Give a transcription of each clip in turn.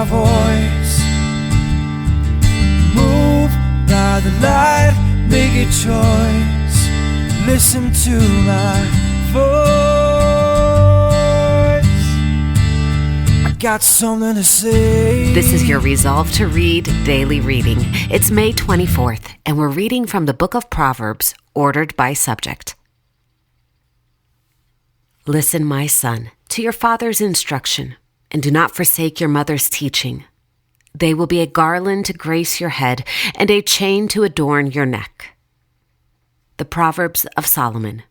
voice. Move by the light, make a choice. Listen to my voice. I got something to say. This is your Resolve to Read daily reading. It's May 24th, and we're reading from the book of Proverbs, ordered by subject. Listen, my son, to your father's instruction, and do not forsake your mother's teaching. They will be a garland to grace your head and a chain to adorn your neck. The Proverbs of Solomon.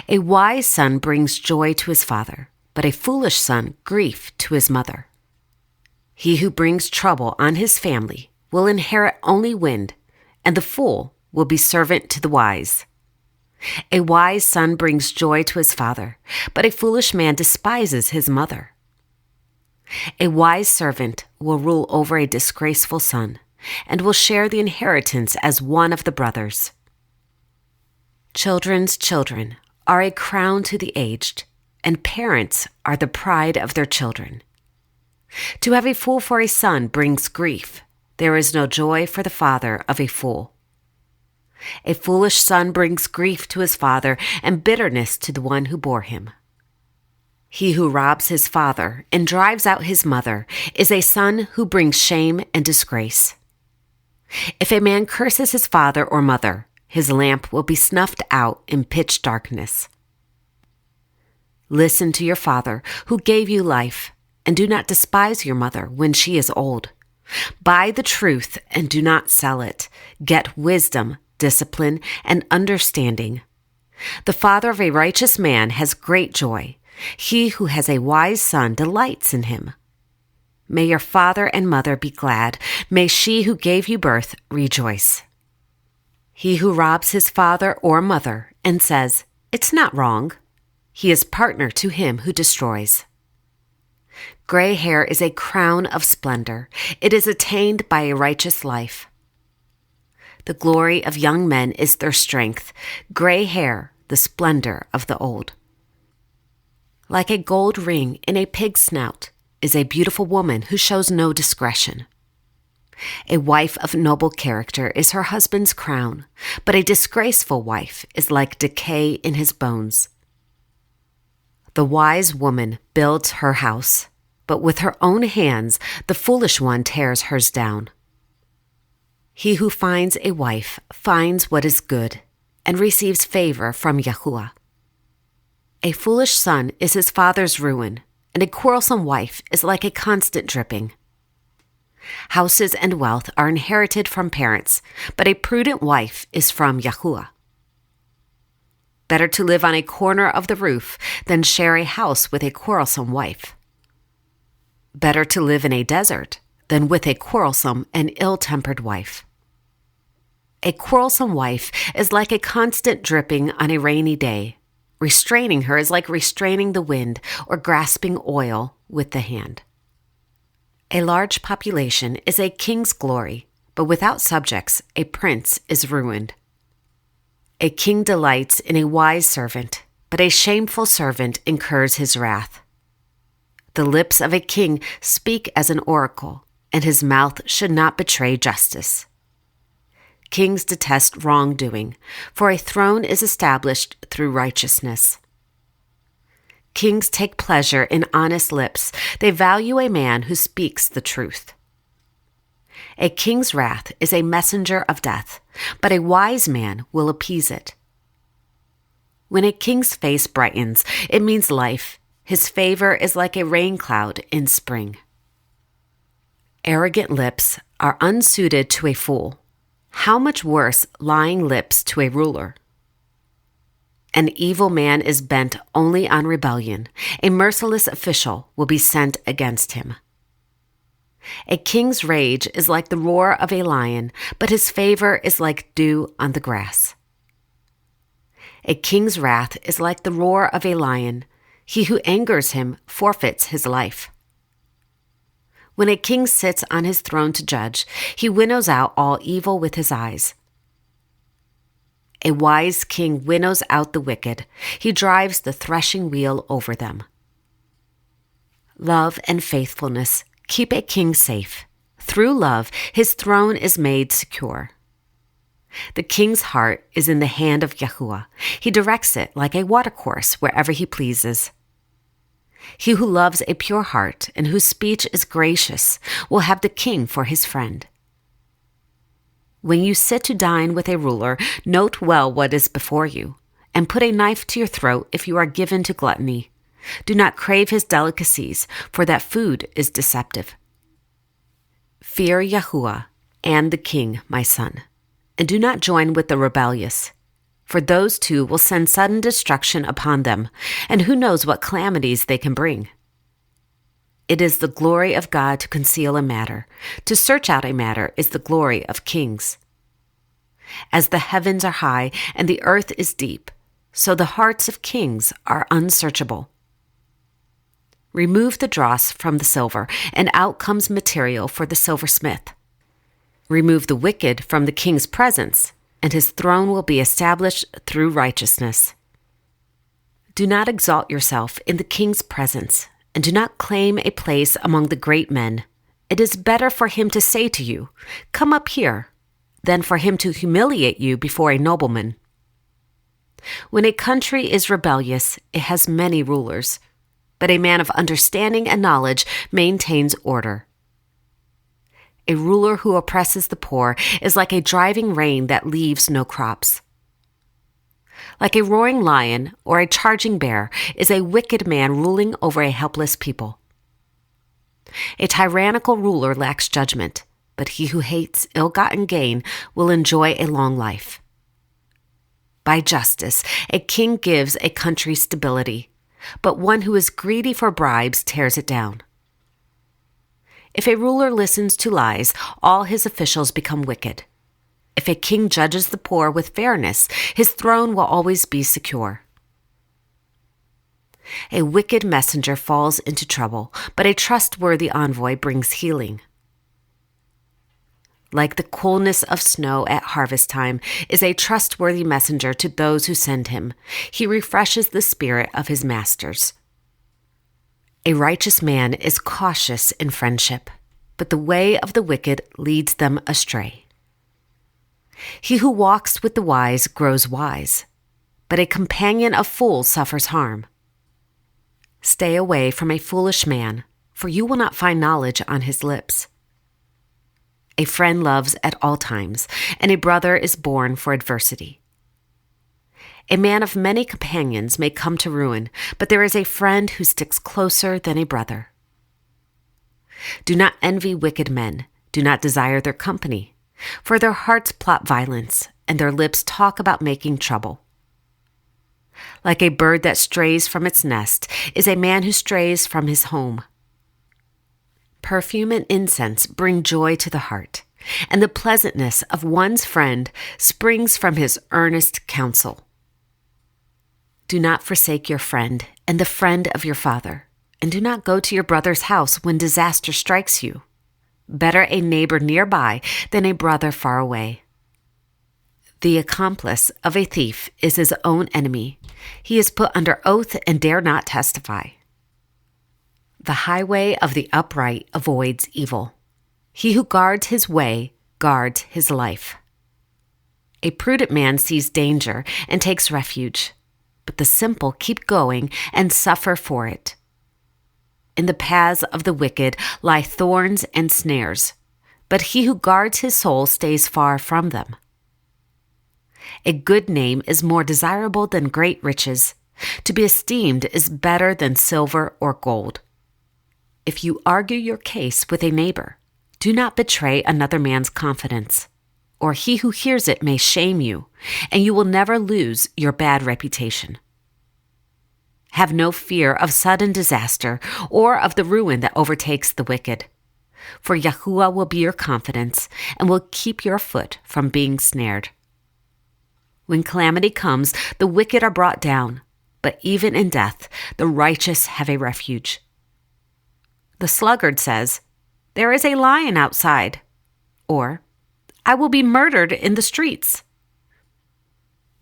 A wise son brings joy to his father, but a foolish son grief to his mother. He who brings trouble on his family will inherit only wind, and the fool will be servant to the wise. A wise son brings joy to his father, but a foolish man despises his mother. A wise servant will rule over a disgraceful son, and will share the inheritance as one of the brothers. Children's children are a crown to the aged, and parents are the pride of their children. To have a fool for a son brings grief. There is no joy for the father of a fool. A foolish son brings grief to his father and bitterness to the one who bore him. He who robs his father and drives out his mother is a son who brings shame and disgrace. If a man curses his father or mother, his lamp will be snuffed out in pitch darkness. Listen to your father who gave you life, and do not despise your mother when she is old. Buy the truth and do not sell it. Get wisdom, discipline, and understanding. The father of a righteous man has great joy. He who has a wise son delights in him. May your father and mother be glad. May she who gave you birth rejoice. He who robs his father or mother and says, "It's not wrong," he is partner to him who destroys. Gray hair is a crown of splendor. It is attained by a righteous life. The glory of young men is their strength. Gray hair, the splendor of the old. Like a gold ring in a pig's snout is a beautiful woman who shows no discretion. A wife of noble character is her husband's crown, but a disgraceful wife is like decay in his bones. The wise woman builds her house, but with her own hands the foolish one tears hers down. He who finds a wife finds what is good and receives favor from Yahuwah. A foolish son is his father's ruin, and a quarrelsome wife is like a constant dripping. Houses and wealth are inherited from parents, but a prudent wife is from Yahuwah. Better to live on a corner of the roof than share a house with a quarrelsome wife. Better to live in a desert than with a quarrelsome and ill-tempered wife. A quarrelsome wife is like a constant dripping on a rainy day. Restraining her is like restraining the wind or grasping oil with the hand. A large population is a king's glory, but without subjects, a prince is ruined. A king delights in a wise servant, but a shameful servant incurs his wrath. The lips of a king speak as an oracle, and his mouth should not betray justice. Kings detest wrongdoing, for a throne is established through righteousness. Kings take pleasure in honest lips. They value a man who speaks the truth. A king's wrath is a messenger of death, but a wise man will appease it. When a king's face brightens, it means life. His favor is like a rain cloud in spring. Arrogant lips are unsuited to a fool. How much worse lying lips to a ruler? An evil man is bent only on rebellion. A merciless official will be sent against him. A king's rage is like the roar of a lion, but his favor is like dew on the grass. A king's wrath is like the roar of a lion. He who angers him forfeits his life. When a king sits on his throne to judge, he winnows out all evil with his eyes. A wise king winnows out the wicked. He drives the threshing wheel over them. Love and faithfulness Keep a king safe. Through love, his throne is made secure. The king's heart is in the hand of Yahuwah. He directs it like a watercourse wherever he pleases. He who loves a pure heart and whose speech is gracious will have the king for his friend. When you sit to dine with a ruler, note well what is before you, and put a knife to your throat if you are given to gluttony. Do not crave his delicacies, for that food is deceptive. Fear Yahuwah and the king, my son, and do not join with the rebellious, for those two will send sudden destruction upon them, and who knows what calamities they can bring. It is the glory of God to conceal a matter. To search out a matter is the glory of kings. As the heavens are high and the earth is deep, so the hearts of kings are unsearchable. Remove the dross from the silver, and out comes material for the silversmith. Remove the wicked from the king's presence, and his throne will be established through righteousness. Do not exalt yourself in the king's presence, and do not claim a place among the great men. It is better for him to say to you, "Come up here," than for him to humiliate you before a nobleman. When a country is rebellious, it has many rulers, but a man of understanding and knowledge maintains order. A ruler who oppresses the poor is like a driving rain that leaves no crops. Like a roaring lion or a charging bear is a wicked man ruling over a helpless people. A tyrannical ruler lacks judgment, but he who hates ill-gotten gain will enjoy a long life. By justice, a king gives a country stability, but one who is greedy for bribes tears it down. If a ruler listens to lies, all his officials become wicked. If a king judges the poor with fairness, his throne will always be secure. A wicked messenger falls into trouble, but a trustworthy envoy brings healing. Like the coolness of snow at harvest time is a trustworthy messenger to those who send him. He refreshes the spirit of his masters. A righteous man is cautious in friendship, but the way of the wicked leads them astray. He who walks with the wise grows wise, but a companion of fools suffers harm. Stay away from a foolish man, for you will not find knowledge on his lips. A friend loves at all times, and a brother is born for adversity. A man of many companions may come to ruin, but there is a friend who sticks closer than a brother. Do not envy wicked men. Do not desire their company, for their hearts plot violence, and their lips talk about making trouble. Like a bird that strays from its nest is a man who strays from his home. Perfume and incense bring joy to the heart, and the pleasantness of one's friend springs from his earnest counsel. Do not forsake your friend and the friend of your father, and do not go to your brother's house when disaster strikes you. Better a neighbor nearby than a brother far away. The accomplice of a thief is his own enemy. He is put under oath and dare not testify. The highway of the upright avoids evil. He who guards his way guards his life. A prudent man sees danger and takes refuge, but the simple keep going and suffer for it. In the paths of the wicked lie thorns and snares, but he who guards his soul stays far from them. A good name is more desirable than great riches. To be esteemed is better than silver or gold. If you argue your case with a neighbor, do not betray another man's confidence, or he who hears it may shame you, and you will never lose your bad reputation. Have no fear of sudden disaster or of the ruin that overtakes the wicked, for Yahuwah will be your confidence and will keep your foot from being snared. When calamity comes, the wicked are brought down, but even in death, the righteous have a refuge. The sluggard says, "There is a lion outside," or, "I will be murdered in the streets."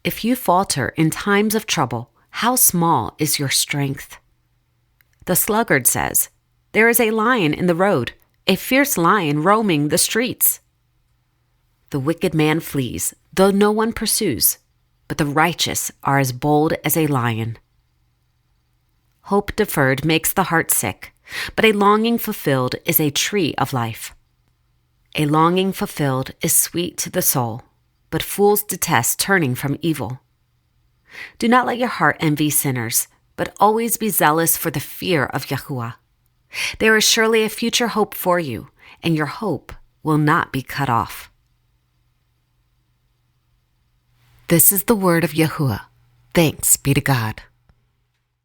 If you falter in times of trouble, how small is your strength? The sluggard says, "There is a lion in the road. a fierce lion roaming the streets. The wicked man flees, though no one pursues, but the righteous are as bold as a lion. Hope deferred makes the heart sick, but a longing fulfilled is a tree of life. A longing fulfilled is sweet to the soul, but fools detest turning from evil. Do not let your heart envy sinners, but always be zealous for the fear of Yahuwah. There is surely a future hope for you, and your hope will not be cut off. This is the word of Yahuwah. Thanks be to God.